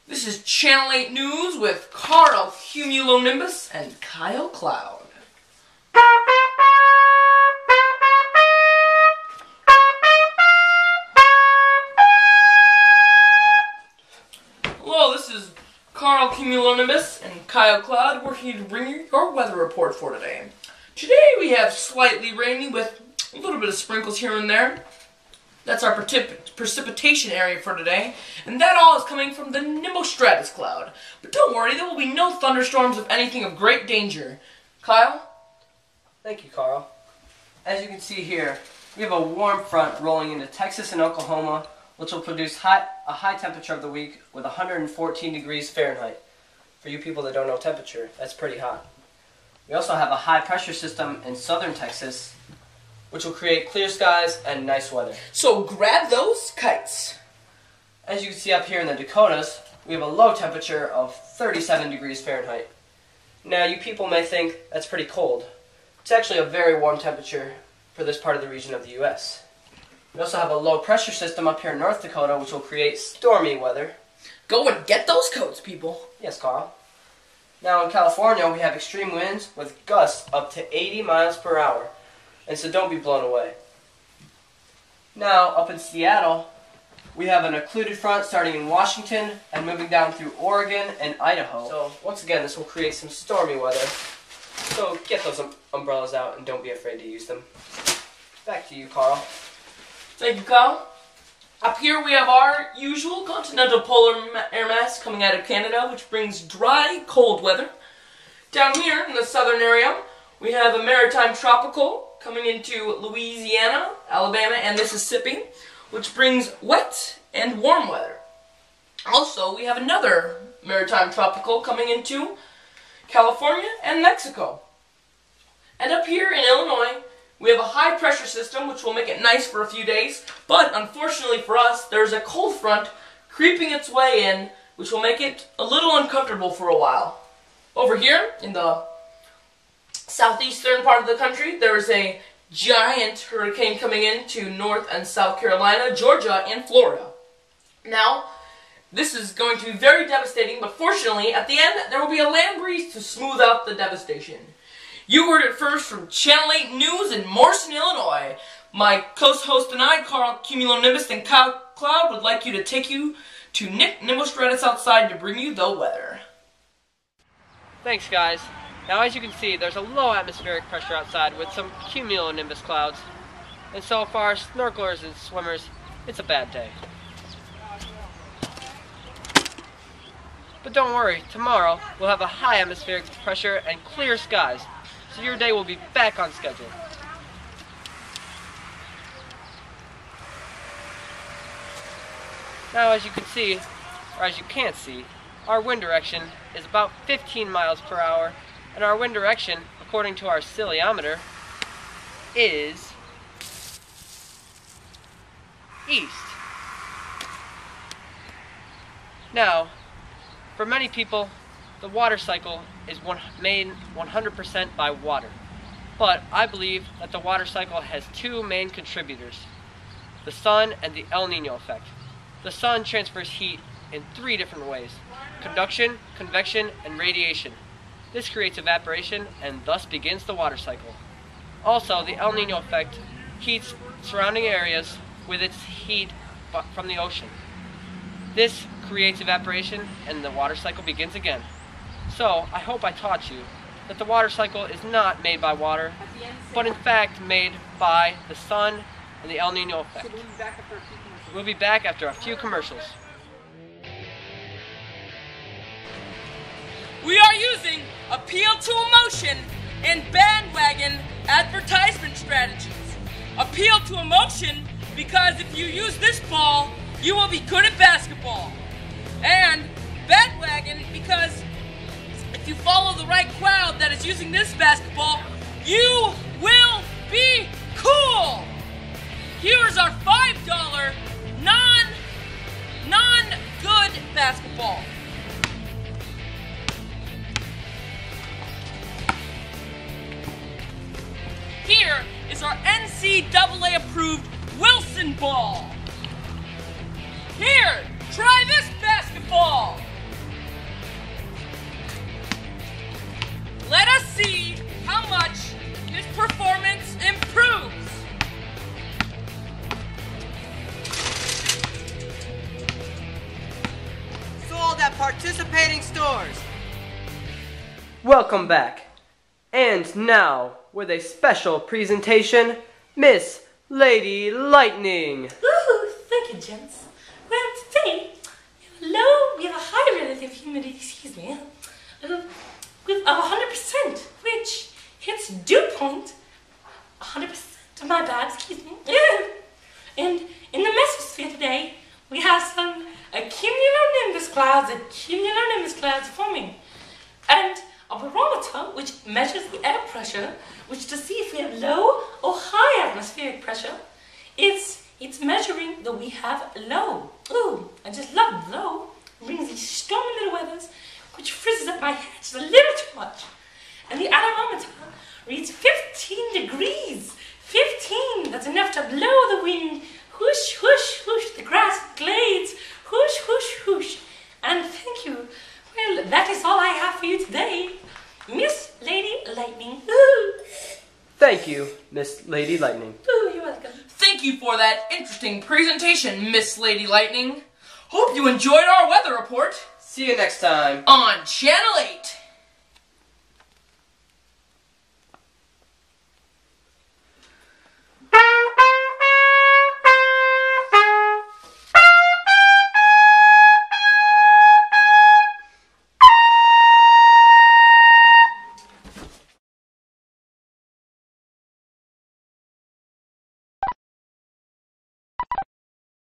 This is Channel 8 News with Carl Cumulonimbus and Kyle Cloud. Hello, this is Carl Cumulonimbus and Kyle Cloud. We're here to bring you your weather report for today. Today we have slightly rainy with a little bit of sprinkles here and there. That's our precipitation area for today, and that all is coming from the nimbostratus cloud. But don't worry, there will be no thunderstorms of anything of great danger. Kyle? Thank you, Carl. As you can see here, we have a warm front rolling into Texas and Oklahoma, which will produce a high temperature of the week with 114 degrees Fahrenheit. For you people that don't know temperature, that's pretty hot. We also have a high pressure system in southern Texas, which will create clear skies and nice weather. So grab those kites. As you can see up here in the Dakotas, we have a low temperature of 37 degrees Fahrenheit. Now, you people may think that's pretty cold. It's actually a very warm temperature for this part of the region of the U.S. We also have a low pressure system up here in North Dakota, which will create stormy weather. Go and get those coats, people. Yes, Carl. Now in California, we have extreme winds with gusts up to 80 miles per hour. And so don't be blown away. Now, up in Seattle, we have an occluded front starting in Washington and moving down through Oregon and Idaho. So, once again, this will create some stormy weather. So, get those umbrellas out and don't be afraid to use them. Back to you, Carl. Thank you, Kyle. Up here we have our usual continental polar air mass coming out of Canada, which brings dry, cold weather. Down here in the southern area, we have a maritime tropical coming into Louisiana, Alabama, and Mississippi, which brings wet and warm weather. Also, we have another maritime tropical coming into California and Mexico. And up here in Illinois, we have a high pressure system, which will make it nice for a few days, but unfortunately for us, there's a cold front creeping its way in, which will make it a little uncomfortable for a while. Over here, in the southeastern part of the country, there is a giant hurricane coming into North and South Carolina, Georgia, and Florida. Now, this is going to be very devastating, but fortunately, at the end, there will be a land breeze to smooth out the devastation. You heard it first from Channel 8 News in Morrison, Illinois. My co-host and I, Carl Cumulonimbus and Kyle Cloud, would like you to take you to Nick Nimbostratus outside to bring you the weather. Thanks, guys. Now, as you can see, there's a low atmospheric pressure outside with some cumulonimbus clouds. And so far, snorkelers and swimmers, it's a bad day. But don't worry, tomorrow we'll have a high atmospheric pressure and clear skies, so your day will be back on schedule. Now, as you can see, or as you can't see, our wind direction is about 15 miles per hour. And our wind direction, according to our ciliometer, is east. Now, for many people, the water cycle is made 100% by water. But I believe that the water cycle has two main contributors: the sun and the El Nino effect. The sun transfers heat in three different ways: conduction, convection, and radiation. This creates evaporation and thus begins the water cycle. Also, the El Nino effect heats surrounding areas with its heat from the ocean. This creates evaporation and the water cycle begins again. So, I hope I taught you that the water cycle is not made by water, but in fact made by the sun and the El Nino effect. We'll be back after a few commercials. We are using appeal to emotion and bandwagon advertisement strategies. Appeal to emotion because if you use this ball, you will be good at basketball. And bandwagon because if you follow the right crowd that is using this basketball, you will be cool. Here's our $5 non-good basketball. Here is our NCAA approved Wilson ball. Here, try this basketball. participating stores. Welcome back. And now, with a special presentation, Miss Lady Lightning. Ooh, thank you, gents. Well, today, we have a high relative humidity, with 100%, which hits dew point 100% of my bad, And in the mesosphere today, we have some cumulonimbus clouds forming. And a barometer, which measures the air pressure, which to see if we have low or high atmospheric pressure, it's measuring that we have low. Ooh, I just love low. It brings these stormy little weathers, which frizzes up my head just a little too much. And the anemometer reads 15 degrees. 15, that's enough to blow the wind. Whoosh, whoosh, whoosh, the grass glades. Whoosh, whoosh, whoosh. And thank you. Well, that is all I have for you today. Miss Lady Lightning. Ooh. Thank you, Miss Lady Lightning. Ooh, you're welcome. Thank you for that interesting presentation, Miss Lady Lightning. Hope you enjoyed our weather report. See you next time On Channel 8.